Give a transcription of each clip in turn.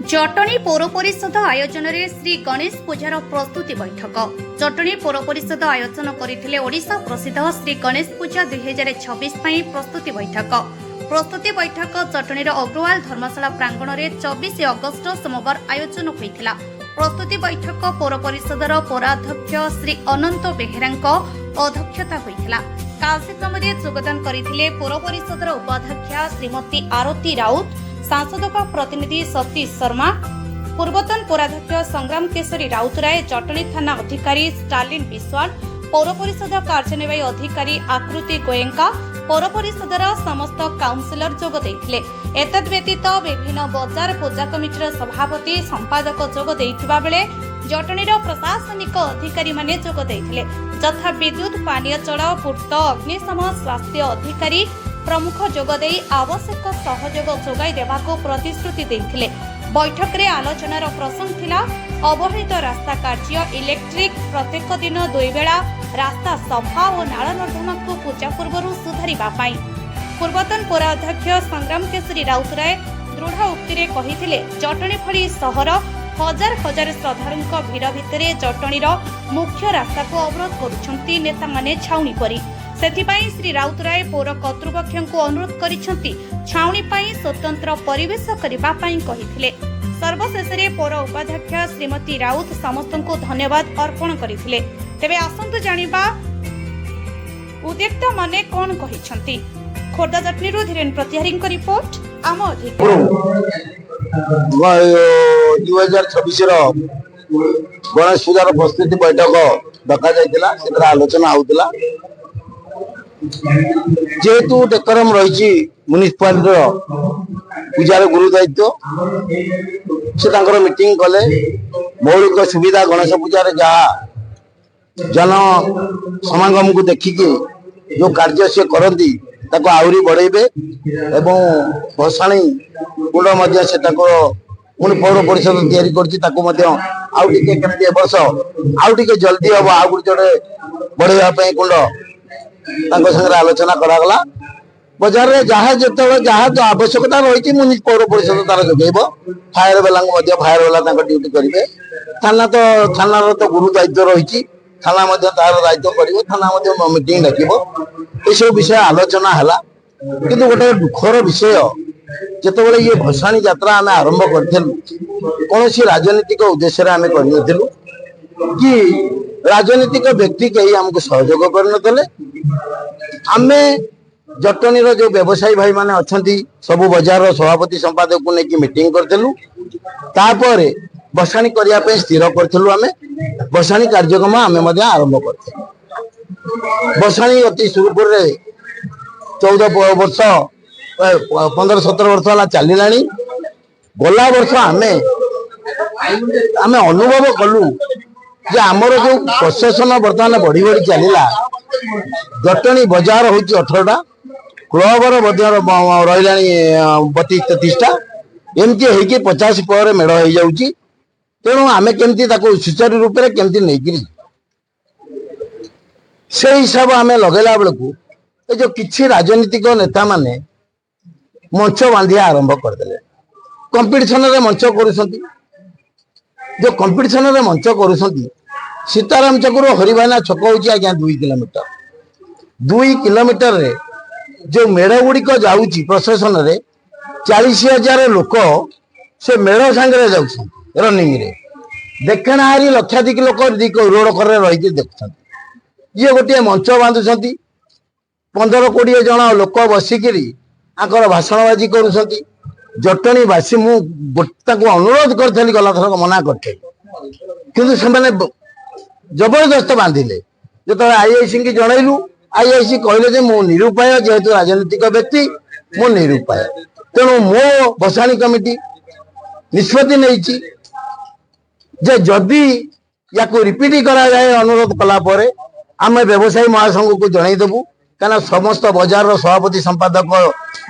जटणी पौर परिषद आयोजन में श्री गणेश पूजार प्रस्तुति बैठक। जटणी पौर परिषद आयोजन करथिले ओडिशा प्रसिद्ध श्री गणेश पूजा 2026 प्रस्तुति बैठक। प्रस्तुति बैठक जटणीर अग्रवाल धर्मशाला प्रांगण में 24 अगस्ट सोमवार आयोजन होइथिला। प्रस्तुति बैठक पौर परिषदर पौराध्यक्ष श्री अनंत बेहेरा अध्यक्षता होइथिला। कार्यक्रम में योगदान करथिले पौर परिषदर उपाध्यक्षा श्रीमती आरती राउत, सांसद का प्रतिनिधि सतीश शर्मा, पूर्वतन पौराध्यक्ष संग्राम केशरी राउतराय, जटणी थाना अधिकारी स्टालिन विश्वाल, पौर परिषद कार्यनिर्वाही अधिकारी आकृति गोयंका, पौर परिषदर समस्त काउंसिलर जोग देइथिले। एतद् व्यतीत विभिन्न बजार पूजा कमिटीर सभापति संपादक जोग देइथिबा बेले जटणीर प्रशासनिक अधिकारी माने जोग देइथिले, यथा विद्युत, पानीय जल, पूर्त, अग्निशम, स्वास्थ्य अधिकारी प्रमुख जोगदे आवश्यक सहयोग जोगाई देवाको प्रतिश्रुति देइथिले। बैठक रे आलोचनार प्रसंग थिला अवहेलित रास्ता कार्य, इलेक्ट्रिक, प्रत्येक दिन 2 बेला रास्ता सफा और नाल नर्दमा को पूजा पूर्व सुधारिबा पाई। पूर्वतन पौराध्यक्ष संग्राम केशरी राउतराय दृढ़ उक्ति रे कहिथिले, जटणी भली सहर हजार हजार श्रद्धालुଙ୍କ भिड़ भितरे जटणीर मुख्य रास्ता को अवरोध करुछंती नेता माने छाउनी परी। सेथिपाई श्री राउतराय पौर कर्तृपक्षଙ୍କୁ अनुरोध करिसंती छाउनी पाई स्वतंत्र परिवेश करिबा पाई कहिथिले। सर्वशेषरे पौर उपाध्यक्ष श्रीमती राउत समस्तଙ୍କୁ धन्यवाद अर्पण करिथिले। तेबे आसंतु जानिबा उद्यक्त माने कोन कहिसंती। खोर्धा जटनीरु धीरेन प्रतिहारीଙ୍କ रिपोर्ट आम अधिकारी। 2026 गणेश पूजार प्रस्तुति बैठक डका जाइतिला, सेतरा आलोचना होउतिला। जेहेतु डेकोरम रही म्युनिसिपालिटी पूजार गुरु दायित्व से मीटिंग कले मौलिक सुविधा गणेश पूजार जहाँ जन समागम को देखिकी जो कार्य से करती आहरी बढ़ेबे एवं भसाणी कुंड से पुणी पौर परिषद तैयारी वर्ष आउ जल्दी हम आउ गोटे बढ़ाई कुंड संगे आलोचना करागला। बजार में जहाँ जो जहाँ आवश्यकता रही पौर परिषद तार जोगेब, फायर वाला फायर वाला ड्यूटी करेंगे। थाना तो गुरु दायित्व रही, थाना तार दायित्व कर, थाना मीटिंग डाक सब विषय आलोचना है। किंतु गोटे दुखर विषय जिते ये भसाणी यात्रा आम आरंभ करूँ कौन राजनीतिक उद्देश्य आम करूँ कि राजनीतिक व्यक्ति कहीं आमको सहयोग करनतले। आमे जटणीर जो व्यवसायी भाई माने अछंती सबु बजार सभापति संपादक को लेकिन मीटिंग करथिलु, तापर बसाणी करिया पे स्थिर करथिलु। आमे बसाणी कार्यक्रम आमे मध्ये आरंभ करथिलु। बसाणी अति सुरपुर रे 14 वर्ष 15-17 वर्ष वाला चलिलानी। गला वर्ष आमे अनुभव कलु जे आमर जो प्रशासन बर्तमान बढ़ी बढ़ी चलला। जटणी बजार हूँ 18टा, क्लबर रहा 32-33टा, एमती होगी 50 पर मेढ़ हो जाऊँगी। तेणु आम केमती सुचारू रूप से केमती नहीं से हिसाब आम लगेला बेलू जो किसी राजनीतिक नेता माने मंच बांधिया आरंभ करदे। कंपिटिशन रे मंच करुछंती, जो कंपिटिशन रे मंच करुछंती सीताराम चक्र हरिभाइना छक होची आज्ञा 2 किलोमीटर। 2 किलोमीटर रे जो मेढ़ गुड़िक जाऊँगी प्रशासन रे 40,000 लोक से मेढ़ सांगे जाऊँ रनिंग रे देखना हारी लक्षाधिक लोक रोड कर रही देखुं। ये गोटे मंच बांधुंट 15-20 जन लोक बसिकी आकर भाषणबाजी करुँच। जटणीवासी मुझे अनुरोध करी गला थरक मना करते किंतु से जबरदस्त बांधिले। जो आईआईसी की जनइलु, आईआईसी कहले मु निरुपाय, जेहेतु राजनीतिक व्यक्ति मु निरुपाय। तेणु मो बसाणी कमिटी निष्पत्ति नहीं जे जदि या रिपीट करा जाए अनुरोध कला परे आम व्यवसायी महासंघ को जनईदेबू। क्या समस्त बजार सभापति संपादक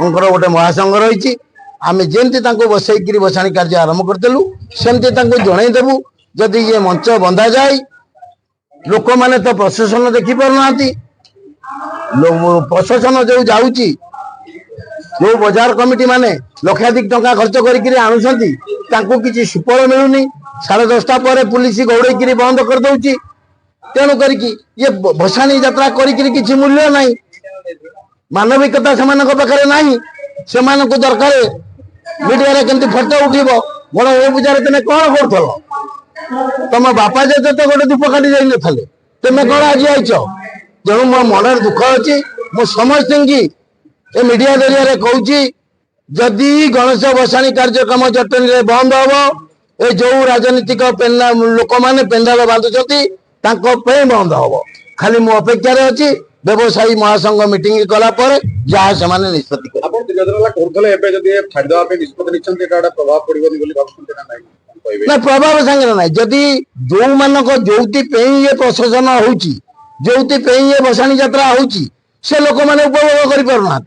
गोटे महासंघ रही, आम जमी बसईकि बसाणी कार्य आरंभ करूँ सेमती जनईदेबू। जदि ये मंच बंधा जाए लोक मैंने तो प्रशासन देखी पार ना, प्रशासन जो जाऊँगी जो बजार कमिटी माने लक्षाधिक टंका खर्च करी आणुछंती तांको किछि सुफल मिलुनी 10:30 पर पुलिस गौड़े बंद कर दउची तेणु करिकी ये भसाणी यात्रा करिकी किछि मूल्य नाही मानविकता सेमानक पाखरे नाही सेमानक दरकार मीडिया रे केमती फोटो उठिबो बड़ ए पूजा तमे कौन करथलो तुम बापा जे तो गोटे दीप काटी जाई नथले तुम कौन आज आइछ तेणु मो मन दुख अच्छी मो समस्त की ए मीडिया जरिया रे कहूची जदि गणेश भसाणी कार्यक्रम जटनी रे बंद हम ए जो राजनीतिक लोक मैंने पेंडाल बांधुंट बंद हम खाली मु अपेक्षा अच्छी व्यवसायी महासंघ मीटिंग कला पर जहाँ से निष्पत्ति ना प्रभाव सांगे ना जदि जो मानक जोति ये प्रशासन होउची जोति ये भसाणी यात्रा होउची से लोक मैंने उपभोग कर पारना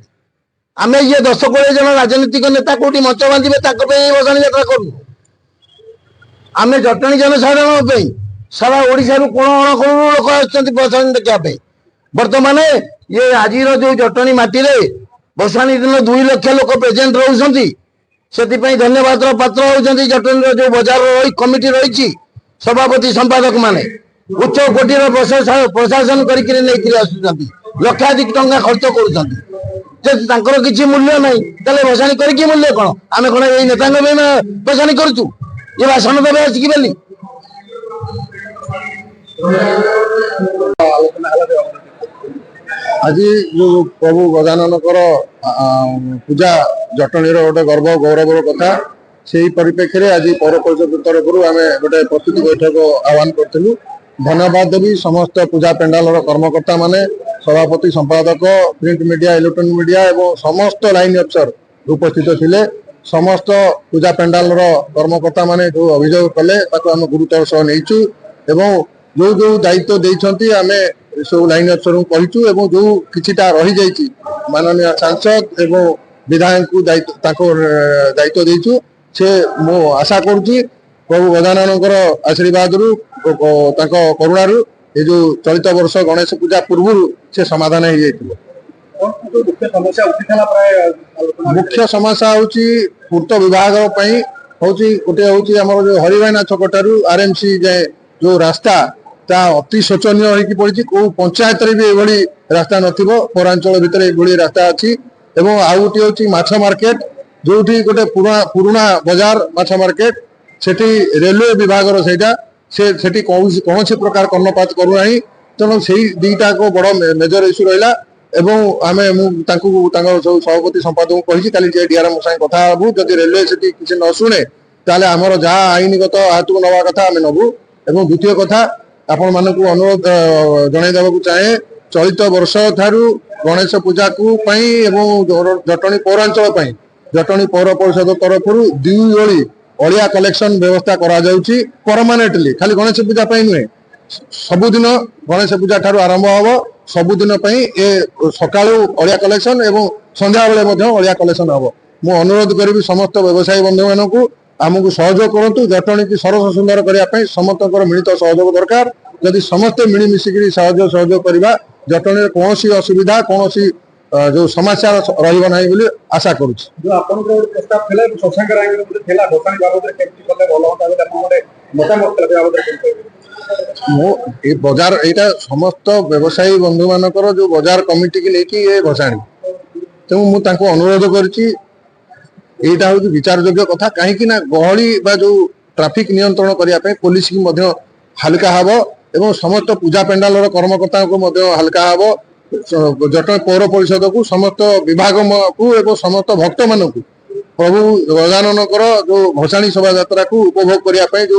आम ये 10-20 जन राजनीतिक नेता कोटी मंच बांधे भसाणी यात्रा करूँ आम जटणी जनसाधारण सारा ओडिशा कोण कोण लोक आसानी देखा बर्तमान ये आज जो जटणी माटी भसाणी दिन 2 लाख लोक प्रेजेंट रोचे से धन्यवाद पात्र होती जटनी जो बजार कमिटी रही सभापति संपादक माने उच्च कोटीर प्रशासन करके लक्षाधिक टंका खर्च कर किसी मूल्य नहीं तेल भसाणी करके मूल्य कौन आम कौन ये नेता भसाणी करूँ ये भाषण देवे आसिक बोली आज जो प्रभु गजानन पूजा जटनी गोटे गर्व गौरव कथा से परिप्रेक्षी में आज पौर परिषद तरफ आम गोटे प्रस्तुति बैठक आह्वान करूँ धन्यवाद देवी समस्त पूजा पेंडाल कर्मकर्ता माने सभापति संपादक प्रिंट मीडिया इलेक्ट्रोनिक मीडिया और समस्त लाइन अफसर उपस्थित थिले समस्त पूजा पेंडाल कर्मकर्ता माने जो अभियोग कले आम गुरुतर सह नहींचु एवं जो जो दायित्व देइछंती आमे सब लाइन अफसर कहीचु एवं जो किछिटा रही जाइछि माननीय सांसद एवं विधायक को दायित्व देइछु से मो आशा करूछि प्रभु गजाननकर आशीर्वाद रु करुणार ये जो चलित वर्ष गणेश पूजा पूर्व से समाधान हो जाइथिलो मुख्य समस्या होची पूर्त विभाग पई होची गोटे होची हमर जो हरिवाइना छकटारू आरएमसी जाए जो रास्ता ता अति शोचनीय होई पड़ी को पंचायत रे भी एभली रास्ता नथिबो पौरांचल भितर एभली रास्ता अछि एवं आउटी होची माछ मार्केट जोठी गोटे पुराना बाजार माछ मार्केट सेठी रेलवे विभाग रो सेटा सेठी कौन प्रकार कर्णपात करू नाही तेणु से दुईटा को बड़ मेजर इश्यू रहा एवं आम सब सभापति संपादक कही काली डीआरएम साथ कथा हबू जदि रेलवे से किसी न शुणे ताले आमर जहाँ आईनगत हाथ को नवा कथा आम नबू एवं द्वितीय कथा आपण मानक अनुरोध जनईदेवा चाहे चलित वर्ष ठारू गणेश पूजा को जटनी पौरांचल जटनी पौर परिषद तरफ 2 ओली अलिया कलेक्शन व्यवस्था करा जाउची परमानेंटली खाली गणेश पूजा नुहे सबुदिन गणेश पूजा ठारू आरंभ हम सबुदिन ए सकाळू अलिया कलेक्शन एवं संध्या बेले अलिया कलेक्शन हम मु अनुरोध करी समस्त व्यवसायी बंधु मानक आमको सहयोग करूँ जटनी की सरस सुंदर करने समस्त मिलित सहयोग दरकार जदि समस्ते मिलमिशिक सहयोग करवा जटनी कौन असुविधा कौन जो समस्या रही ना बोली आशा करुच्ची बजार यहाँ समस्त व्यवसायी बंधु मानकर जो बजार कमिटी की लेकिन ये भसाणी तेणु मुझे अनुरोध करुच्ची यहाँ हूँ विचार योग्य कथा कहीं गहली जो ट्राफिक नियंत्रण करने पुलिस की हालका हम एवं समस्त पूजा पेंडाल कर्मकर्ता को हालका हम जटनी पौर परिषद को समस्त विभाग को एवं समस्त भक्त मान प्रभु गजानन जो भसाणी शोभा यात्रा को उपभोग करने जो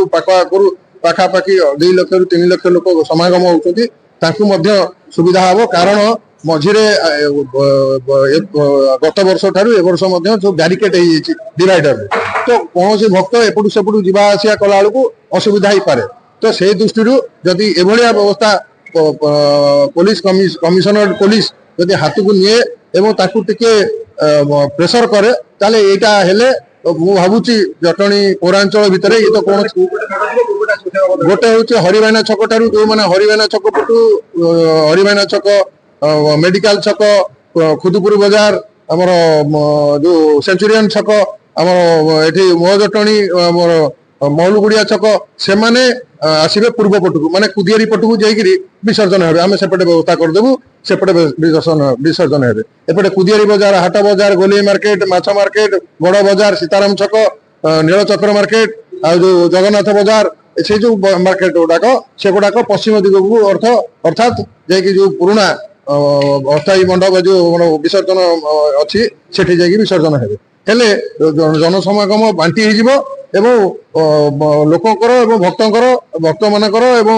पाखापाखि 2 लाख रु 3 लाख लोक समागम होती सुविधा हम कारण मझिरे गत वर्ष ठारू ए वर्ष जो बैरिकेड डिवाइडर तो कौन भक्त एपटू सेपटू जावा आसिया कला बेलू असुविधा ही पारे तो से दृष्टि जदि एभलिया व्यवस्था पुलिस कमिशनर पुलिस जदि हाथ को निए एवं ताकू टिके प्रेसर करे ताले एटा हेले मु भावुची जटनी पौरांचल भितर ये तो कौन गोटे हूँ हरिवाइना छक ठारू जो मैंने हरिवाइना छक पटू हरिवाइना छक मेडिकल छक खुदपुर बाजार ଆମର ଯୋଉ ସେଞ୍ଚୁରିଆନ ଛକ ଆମର ଏଠି ମୋଜଟଣୀ ଆମର ମହୁଲଗୁଡିଆ ଛକ ସେମାନେ ଆସିବେ ପୂର୍ବ ପଟକୁ ମାନେ କୁଦିଆରୀ ପଟକୁ ଯାଇକିରି ବିସର୍ଜନ ହେବେ। ଆମେ ସେପଟେ ବ୍ୟବସ୍ଥା କରିଦେବୁ, ସେପଟେ ବିସର୍ଜନ ହେବେ। ଏପଟେ କୁଦିଆରୀ ବଜାର, ହାଟ ବଜାର, ଗୋଲେଇ ମାର୍କେଟ, ମାଛ ମାର୍କେଟ, ବଡ ବଜାର, ସୀତାରାମ ଛକ, ନୀଳଚକ୍ର ମାର୍କେଟ ଆଉ ଯୋଉ ଜଗନ୍ନାଥ ବଜାର ସେ ଯୋଉ ମାର୍କେଟ ଗୁଡାକ ସେଗୁଡାକ ପଶ୍ଚିମ ଦିଗକୁ ଅର୍ଥାତ୍ ଯାଇକି ଯୋଉ ପୁରୁଣା ଅସ୍ଥାୟୀ ମଣ୍ଡପ ଯୋଉ ବିସର୍ଜନ ଅଛି ସେଠି ଯାଇକି ବିସର୍ଜନ ହେବେ। ହେଲେ ଜନସମାଗମ ବାଣ୍ଟି ହେଇଯିବ ଏବଂ ଲୋକଙ୍କର ଏବଂ ଭକ୍ତମାନଙ୍କର ଏବଂ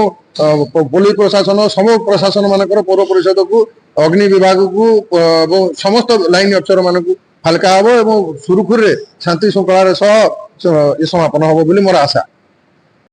ପୋଲିସ ପ୍ରଶାସନ ସବୁ ପ୍ରଶାସନ ମାନଙ୍କର ପୌର ପରିଷଦକୁ ଅଗ୍ନି ବିଭାଗକୁ ଏବଂ ସମସ୍ତ ଲାଇନ ଅଫିସର ମାନଙ୍କୁ ହାଲକା ହବ ଏବଂ ସୁରୁଖୁରୁରେ ଶାନ୍ତି ଶୃଙ୍ଖଳାର ସହ ସମାପନ ହବ ବୋଲି ମୋର ଆଶା।